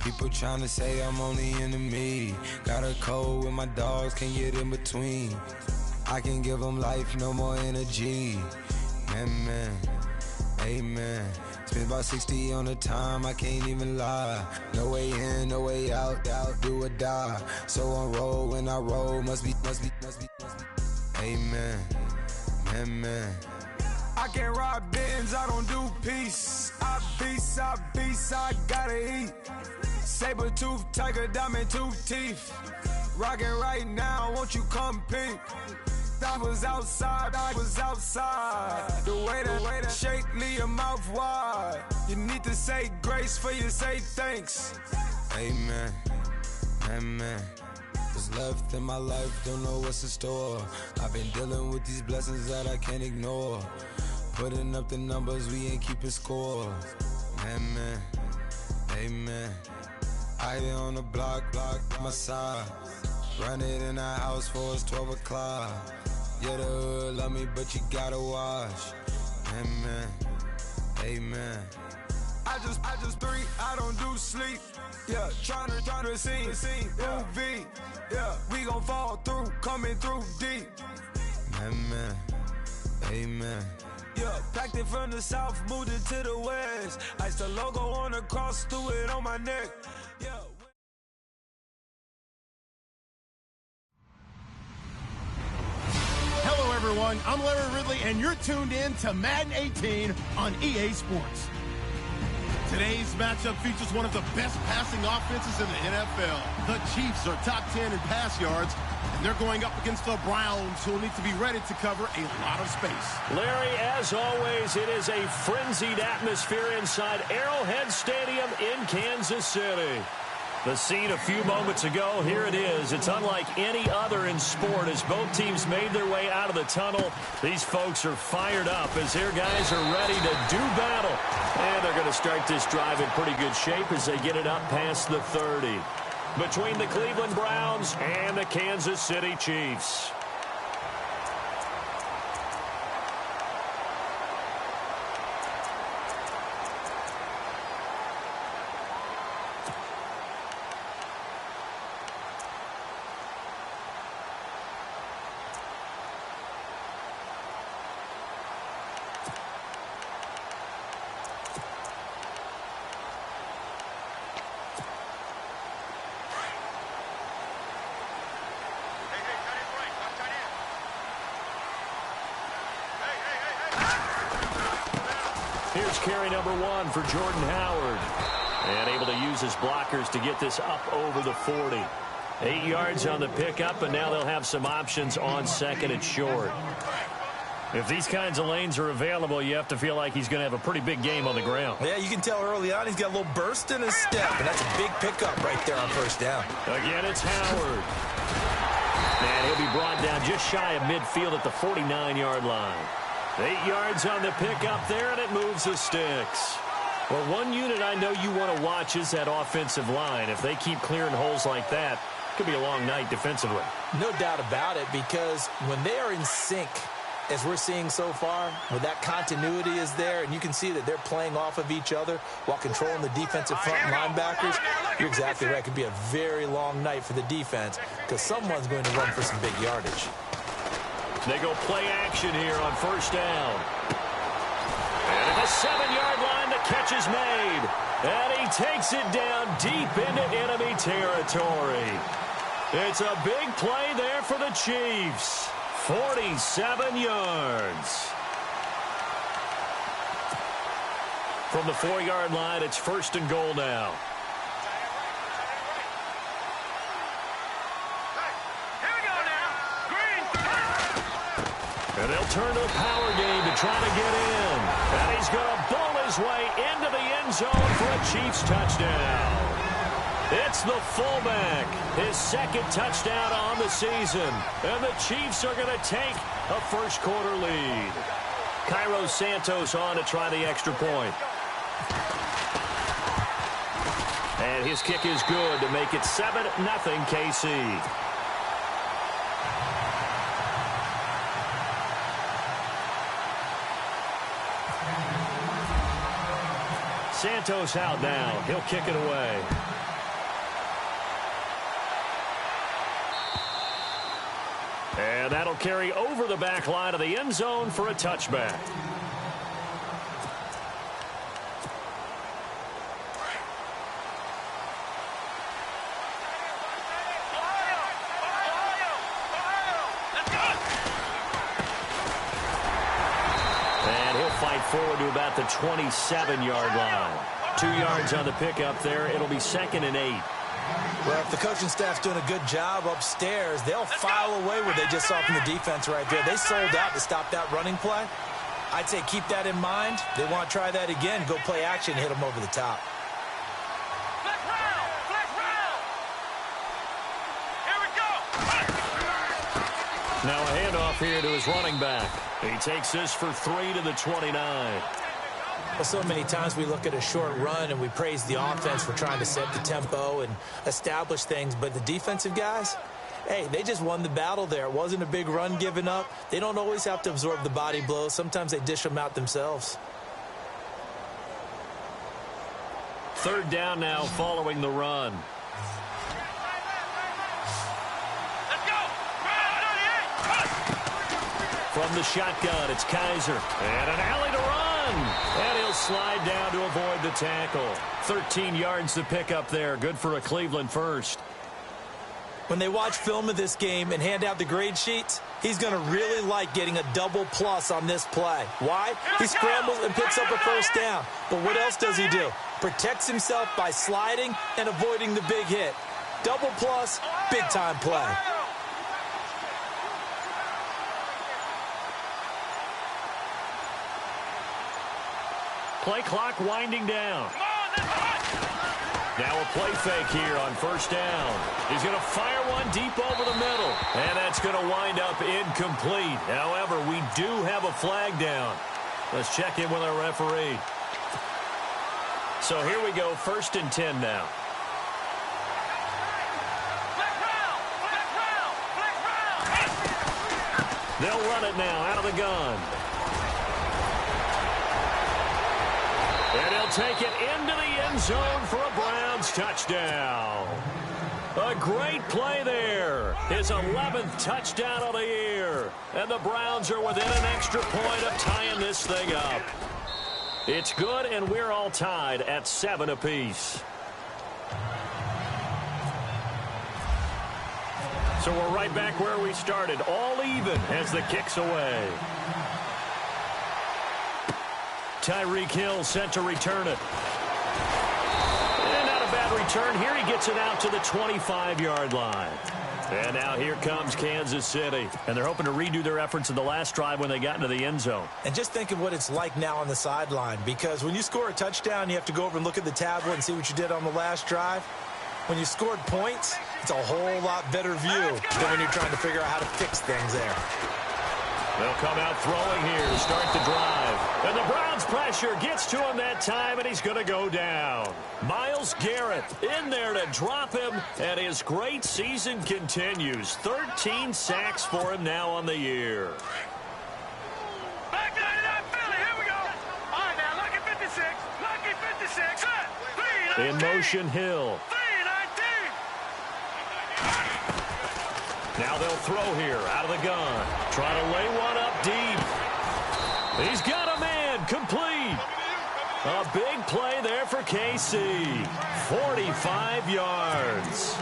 People tryna say I'm only enemy. Got a code with my dogs, can't get in between. I can give them life, no more energy. Man, amen. Spent about 60 on the time, I can't even lie. No way in, no way out, do or die. So on roll, when I roll, must be. Amen, man. I can't ride Benz, I don't do peace. I beast, I gotta eat. Saber tooth, tiger, diamond tooth teeth. Rockin' right now, won't you come peep? I was outside. The way that shake, leave your mouth wide. You need to say grace for you say thanks. Amen, what's left in my life, don't know what's in store. I've been dealing with these blessings that I can't ignore. Putting up the numbers, we ain't keeping score. Amen. I been on the block, my side. Run it in the house for it's 12 o'clock. Yeah, the hood love me, but you gotta watch. Amen. I just breathe, I don't do sleep. Yeah, tryna see. UV. Yeah, we gon' fall through, coming through deep. Amen. Yeah, packed it from the south, moved it to the west. Iced the logo on the cross, threw it on my neck. Yeah. Hello, everyone. I'm Larry Ridley, and you're tuned in to Madden 18 on EA Sports. Today's matchup features one of the best passing offenses in the NFL. The Chiefs are top 10 in pass yards, and they're going up against the Browns, who will need to be ready to cover a lot of space. Larry, as always, it is a frenzied atmosphere inside Arrowhead Stadium in Kansas City. The scene a few moments ago, here it is. It's unlike any other in sport as both teams made their way out of the tunnel. These folks are fired up as their guys are ready to do battle. And they're going to start this drive in pretty good shape as they get it up past the 30. Between the Cleveland Browns and the Kansas City Chiefs. Here's carry number 1 for Jordan Howard. And able to use his blockers to get this up over the 40. 8 yards on the pickup, and now they'll have some options on second and short. If these kinds of lanes are available, you have to feel like he's going to have a pretty big game on the ground. Yeah, you can tell early on he's got a little burst in his step, and that's a big pickup right there on first down. Again, it's Howard. And he'll be brought down just shy of midfield at the 49-yard line. 8 yards on the pickup there, and it moves the sticks. Well, one unit I know you want to watch is that offensive line. If they keep clearing holes like that, it could be a long night defensively. No doubt about it, because when they are in sync, as we're seeing so far, where that continuity is there, and you can see that they're playing off of each other while controlling the defensive front linebackers, you're exactly right. It could be a very long night for the defense because someone's going to run for some big yardage. They go play action here on first down. And at the 7-yard line, the catch is made. And he takes it down deep into enemy territory. It's a big play there for the Chiefs. 47 yards. From the 4-yard line, it's first and goal now. And they'll turn to a power game to try to get in. And he's going to bowl his way into the end zone for a Chiefs touchdown. It's the fullback, his second touchdown on the season. And the Chiefs are going to take a first-quarter lead. Cairo Santos on to try the extra point. And his kick is good to make it 7-0 KC. Santos out now. He'll kick it away. And that'll carry over the back line of the end zone for a touchback. And he'll fight forward to about the 27-yard line. 2 yards on the pickup there. It'll be 2nd and 8. Well, if the coaching staff's doing a good job upstairs, they'll file away what they just saw from the defense right there. They sold out to stop that running play. I'd say keep that in mind. They want to try that again, go play action, hit them over the top. Flex round! Flex round! Here we go! Now a handoff here to his running back. He takes this for 3 to the 29. Well, so many times we look at a short run and we praise the offense for trying to set the tempo and establish things, but the defensive guys, hey, they just won the battle there. It wasn't a big run given up. They don't always have to absorb the body blows. Sometimes they dish them out themselves. 3rd down now following the run. Let's go! From the shotgun, it's Kaiser. And an alley to run. And he'll slide down to avoid the tackle. 13 yards to pick up there. Good for a Cleveland first. When they watch film of this game and hand out the grade sheets, he's going to really like getting a double plus on this play. Why? He scrambles and picks up a first down. But what else does he do? Protects himself by sliding and avoiding the big hit. Double plus, big-time play. Play clock winding down. Now a play fake here on 1st down. He's going to fire one deep over the middle. And that's going to wind up incomplete. However, we do have a flag down. Let's check in with our referee. So here we go, 1st and 10 now. They'll run it now out of the gun. And he'll take it into the end zone for a Browns touchdown. A great play there. His 11th touchdown of the year. And the Browns are within an extra point of tying this thing up. It's good, and we're all tied at 7 apiece. So we're right back where we started, all even as the kick's away. Tyreek Hill set to return it. And not a bad return. Here he gets it out to the 25-yard line. And now here comes Kansas City. And they're hoping to redo their efforts in the last drive when they got into the end zone. And just think of what it's like now on the sideline. Because when you score a touchdown, you have to go over and look at the tablet and see what you did on the last drive. When you scored points, it's a whole lot better view than when you're trying to figure out how to fix things there. They'll come out throwing here to start the drive. And the Browns pressure gets to him that time, and he's going to go down. Myles Garrett in there to drop him, and his great season continues. 13 sacks for him now on the year. Back 99 Philly, here we go. All right, now, lucky 56. Lucky 56. Set. 319. In motion, Hill. 319. Now they'll throw here out of the gun. Trying to lay one up deep. He's got a man complete. A big play there for KC. 45 yards.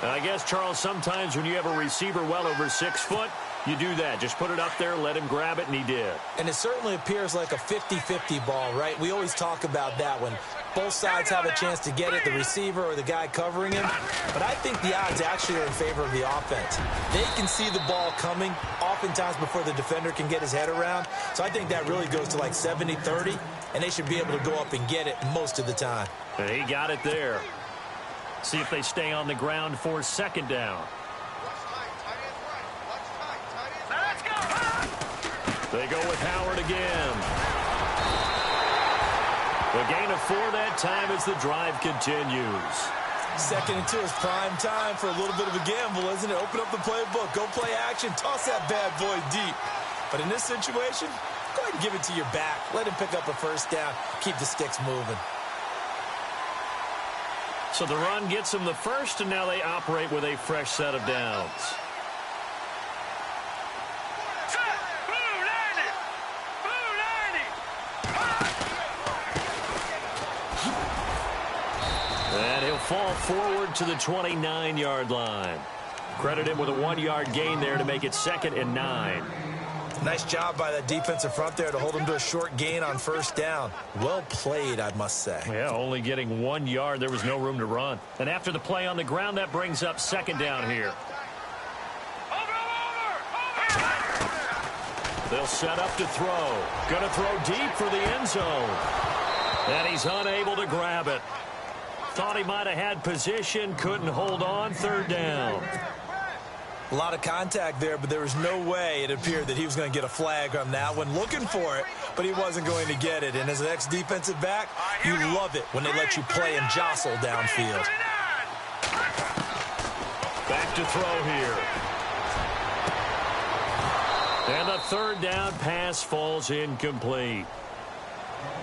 And I guess, Charles, sometimes when you have a receiver well over 6 foot, you do that. Just put it up there, let him grab it, and he did. And it certainly appears like a 50-50 ball, right? We always talk about that when both sides have a chance to get it, the receiver or the guy covering him. But I think the odds actually are in favor of the offense. They can see the ball coming oftentimes before the defender can get his head around. So I think that really goes to like 70-30, and they should be able to go up and get it most of the time. And he got it there. See if they stay on the ground for 2nd down. They go with Howard again. The gain of 4 that time as the drive continues. 2nd and 2 is prime time for a little bit of a gamble, isn't it? Open up the playbook, go play action, toss that bad boy deep. But in this situation, go ahead and give it to your back. Let him pick up a first down, keep the sticks moving. So the run gets them the first, and now they operate with a fresh set of downs. fall forward to the 29-yard line. Credit him with a 1-yard gain there to make it 2nd and 9. Nice job by that defensive front there to hold him to a short gain on first down. Well played, I must say. Yeah, only getting 1 yard. There was no room to run. And after the play on the ground, that brings up 2nd down here. They'll set up to throw. Going to throw deep for the end zone. And he's unable to grab it. Thought he might have had position, couldn't hold on. 3rd down. A lot of contact there, but there was no way it appeared that he was going to get a flag on that one. Looking for it, but he wasn't going to get it. And as an ex-defensive back, you love it when they let you play and jostle downfield. Back to throw here. And the 3rd down pass falls incomplete.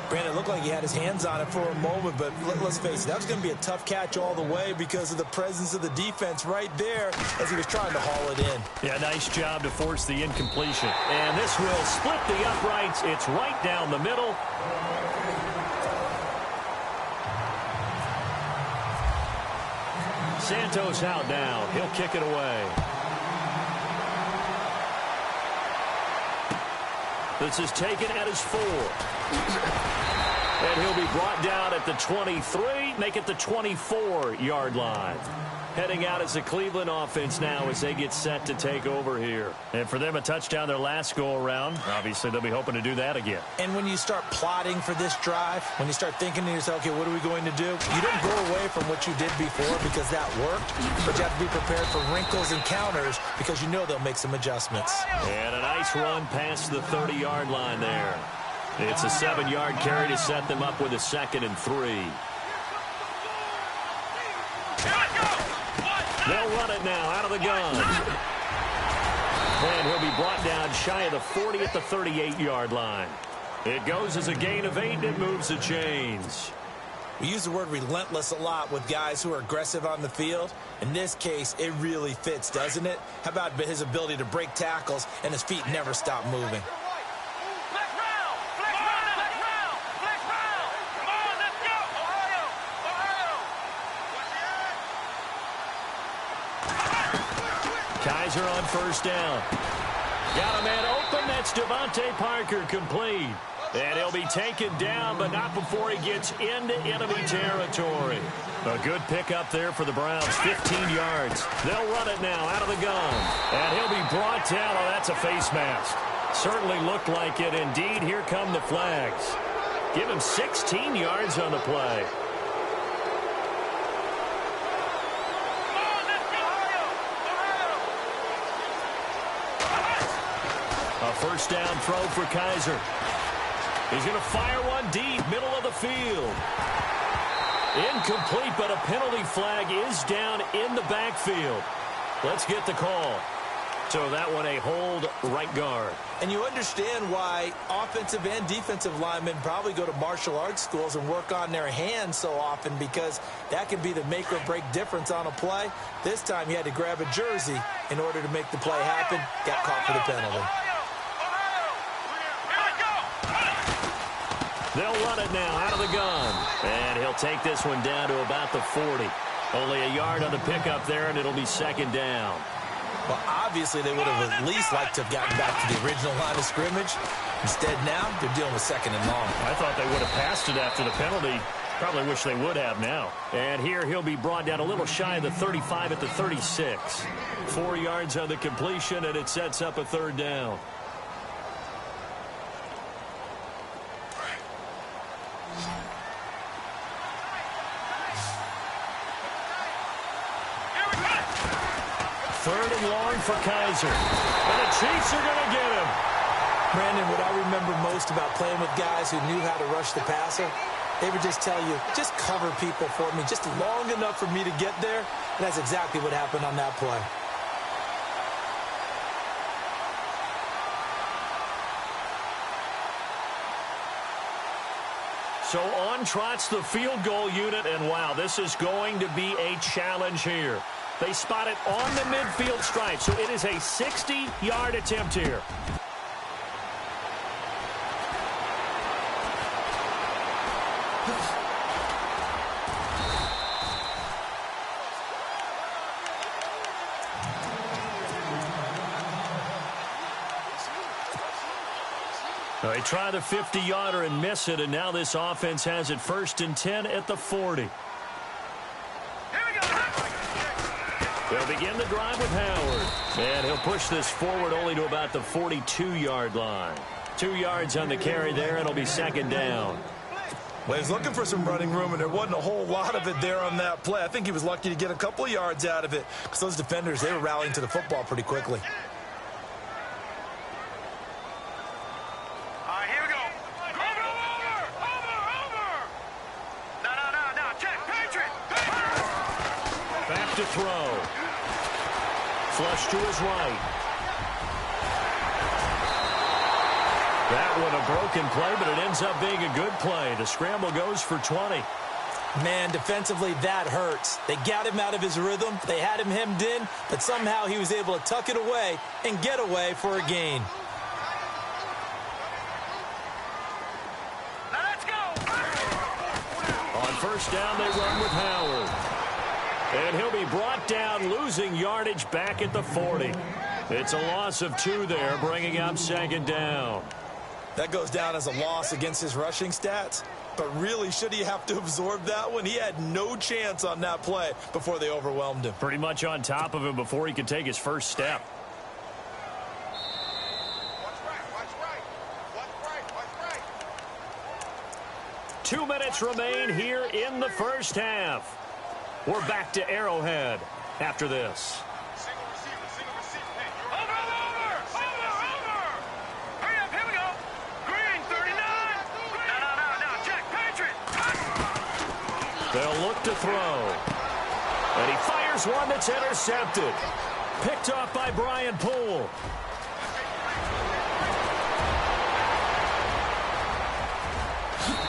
Brandon, it looked like he had his hands on it for a moment, but let's face it, that was going to be a tough catch all the way because of the presence of the defense right there as he was trying to haul it in. Yeah, nice job to force the incompletion. And this will split the uprights. It's right down the middle. Santos out down. He'll kick it away. This is taken at his 4. And he'll be brought down at the 23, make it the 24-yard line. Heading out as the Cleveland offense now as they get set to take over here. And for them, a touchdown their last go-around. Obviously, they'll be hoping to do that again. And when you start plotting for this drive, when you start thinking to yourself, okay, what are we going to do? You don't go away from what you did before because that worked, but you have to be prepared for wrinkles and counters because you know they'll make some adjustments. And a nice run past the 30-yard line there. It's a 7-yard carry to set them up with a 2nd and 3. They'll run it now out of the gun. And he'll be brought down shy of the 40 at the 38-yard line. It goes as a gain of 8, and it moves the chains. We use the word relentless a lot with guys who are aggressive on the field. In this case, it really fits, doesn't it? How about his ability to break tackles and his feet never stop moving? Kaiser on first down. Got a man open. That's Devontae Parker complete. And he'll be taken down, but not before he gets into enemy territory. A good pickup there for the Browns, 15 yards. They'll run it now out of the gun. And he'll be brought down. Oh, that's a face mask. Certainly looked like it. Indeed, here come the flags. Give him 16 yards on the play. A first down throw for Kaiser. He's going to fire one deep, middle of the field. Incomplete, but a penalty flag is down in the backfield. Let's get the call. So that one a hold right guard. And you understand why offensive and defensive linemen probably go to martial arts schools and work on their hands so often because that can be the make or break difference on a play. This time he had to grab a jersey in order to make the play happen. Got caught for the penalty. They'll run it now out of the gun. And he'll take this one down to about the 40. Only a yard on the pickup there, and it'll be 2nd down. Well, obviously, they would have at least liked to have gotten back to the original line of scrimmage. Instead, now, they're dealing with 2nd and long. I thought they would have passed it after the penalty. Probably wish they would have now. And here he'll be brought down a little shy of the 35 at the 36. 4 yards on the completion, and it sets up a 3rd down. Third and long for Kaiser. And the Chiefs are going to get him. Brandon, what I remember most about playing with guys who knew how to rush the passer, they would just tell you, just cover people for me just long enough for me to get there. And that's exactly what happened on that play. So on trots the field goal unit, and wow, this is going to be a challenge here. They spot it on the midfield stripe, so it is a 60-yard attempt here. They try the 50-yarder and miss it, and now this offense has it 1st and 10 at the 40. They'll begin the drive with Howard. And he'll push this forward only to about the 42-yard line. 2 yards on the carry there, and it'll be 2nd down. Well, he's looking for some running room, and there wasn't a whole lot of it there on that play. I think he was lucky to get a couple of yards out of it because those defenders, they were rallying to the football pretty quickly. All right, here we go. Over. No. Check, Patriot. Back to throw. Flush to his right. That one a broken play, but it ends up being a good play. The scramble goes for 20. Man, defensively, that hurts. They got him out of his rhythm. They had him hemmed in, but somehow he was able to tuck it away and get away for a gain. Now let's go. On 1st down, they run with Howard. And he'll be brought down, losing yardage back at the 40. It's a loss of 2 there, bringing up 2nd down. That goes down as a loss against his rushing stats. But really, should he have to absorb that one? He had no chance on that play before they overwhelmed him. Pretty much on top of him before he could take his first step. Watch right. 2 minutes remain here in the first half. We're back to Arrowhead after this. Single receiver. Over. Hurry up, here we go. Green, 39. No. Check, Patriot. They'll look to throw. And he fires one that's intercepted. Picked off by Brian Poole.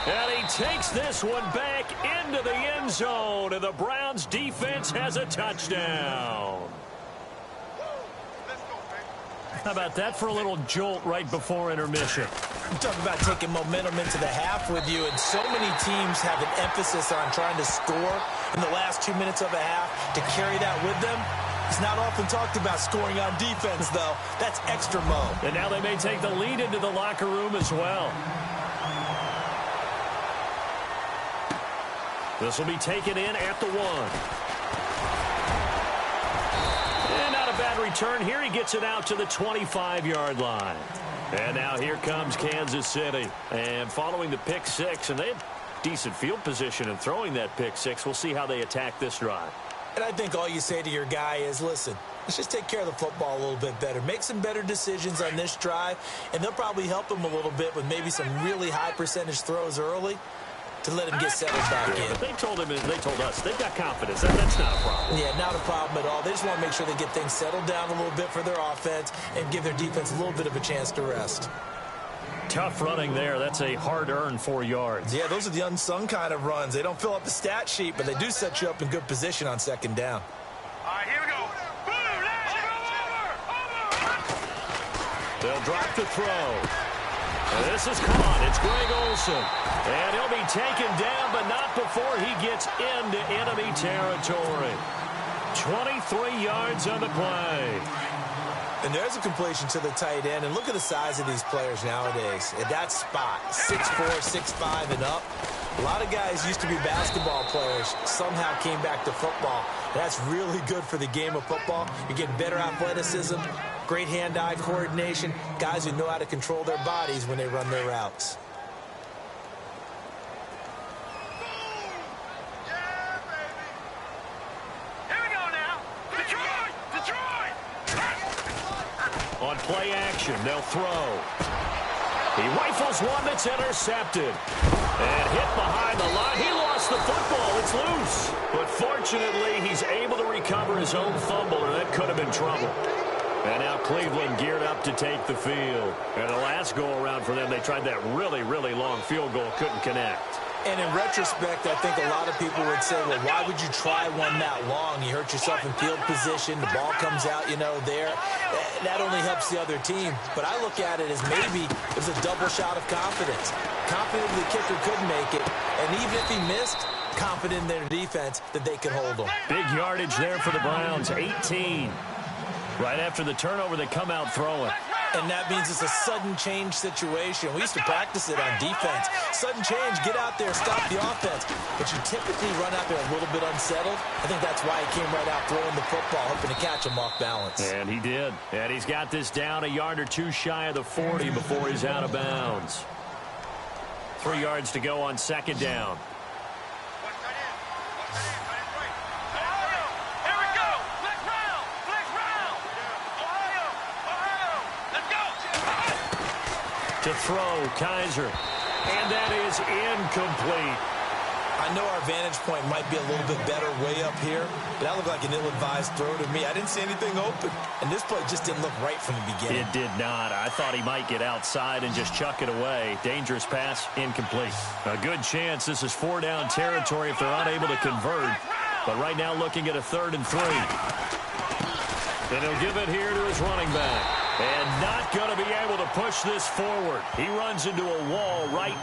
And he takes this one back into the end zone, and the Browns defense has a touchdown. How about that for a little jolt right before intermission? You talk about taking momentum into the half with you, and so many teams have an emphasis on trying to score in the last 2 minutes of a half. To carry that with them, it's not often talked about scoring on defense, though. That's extra mo. And now they may take the lead into the locker room as well. This will be taken in at the 1. And not a bad return here. He gets it out to the 25-yard line. And now here comes Kansas City. And following the pick 6, and they had decent field position in throwing that pick 6. We'll see how they attack this drive. And I think all you say to your guy is, listen, let's just take care of the football a little bit better. Make some better decisions on this drive, and they'll probably help him a little bit with maybe some really high percentage throws early to let him get settled back in. But they told us, they've got confidence. That's not a problem. Yeah, not a problem at all. They just want to make sure they get things settled down a little bit for their offense and give their defense a little bit of a chance to rest. Tough running there. That's a hard-earned 4 yards. Yeah, those are the unsung kind of runs. They don't fill up the stat sheet, but they do set you up in good position on 2nd down. All right, here we go. Boom, over. They'll drop the throw. And this is caught. It's Greg Olsen. And he'll be taken down, but not before he gets into enemy territory. 23 yards on the play. And there's a completion to the tight end. And look at the size of these players nowadays. At that spot, 6'4", 6'5", and up. A lot of guys used to be basketball players, somehow came back to football. That's really good for the game of football. You're getting better athleticism, great hand-eye coordination, guys who know how to control their bodies when they run their routes. On play action, they'll throw. He rifles one that's intercepted. And hit behind the line. He lost the football. It's loose. But fortunately, he's able to recover his own fumble, or that could have been trouble. And now Cleveland geared up to take the field. And the last go-around for them, they tried that really, really long field goal. Couldn't connect. And in retrospect, I think a lot of people would say, well, why would you try one that long? You hurt yourself in field position. The ball comes out, there. That only helps the other team. But I look at it as maybe it was a double shot of confidence. Confident the kicker could make it. And even if he missed, confident in their defense that they could hold him. Big yardage there for the Browns, 18. Right after the turnover, they come out throwing. And that means it's a sudden change situation. We used to practice it on defense. Sudden change, get out there, stop the offense. But you typically run out there a little bit unsettled. I think that's why he came right out throwing the football, hoping to catch him off balance. And he did. And he's got this down a yard or two shy of the 40 before he's out of bounds. 3 yards to go on second down. To throw, Kaiser. And that is incomplete. I know our vantage point might be a little bit better way up here, but that looked like an ill-advised throw to me. I didn't see anything open, and this play just didn't look right from the beginning. It did not. I thought he might get outside and just chuck it away. Dangerous pass, incomplete. A good chance this is 4-down territory if they're unable to convert. But right now looking at a 3rd and 3. And he'll give it here to his running back. And not going to be able to push this forward. He runs into a wall right